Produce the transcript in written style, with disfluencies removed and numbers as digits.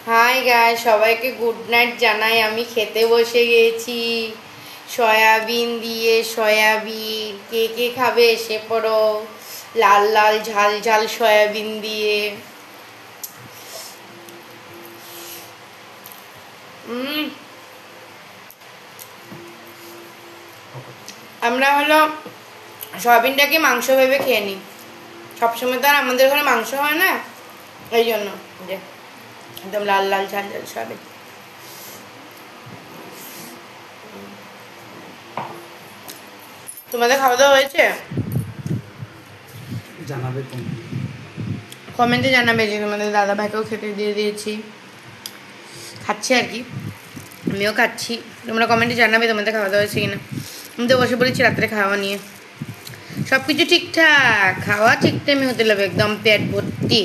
Hi guys, সবাইকে good night জানাই। আমি খেতে বসে গেছি সয়াবিন দিয়ে সয়াবিন। কে কে খাবে এসে পড়ো। লাল লাল ঝাল ঝাল সয়াবিন দিয়ে। আমরা হলো সয়াবিনটাকে মাংস ভেবে খেয়ে নিই। সবসময় তো আর আমাদের ঘরে মাংস হয় না, এই জন্য যে একদম লাল লাল ঝাল ঝাল সয়াবিন। তোমাদের খাওয়া দাওয়া হয়েছে? জানাবে কমেন্টে জানাবে যে তোমাদের দাদা ভাইকেও খেতে দিয়ে দিয়েছি, খাচ্ছি আর কি, আমিও খাচ্ছি। তোমরা কমেন্টে জানাবে তোমাদের খাওয়া দাওয়া হয়েছে কিনা। আমি তো বসে পড়েছি রাত্রে খাওয়া নিয়ে। সব কিছু ঠিকঠাক, খাওয়া ঠিক টাইমে হতে লাগবে, একদম পেট ভর্তি।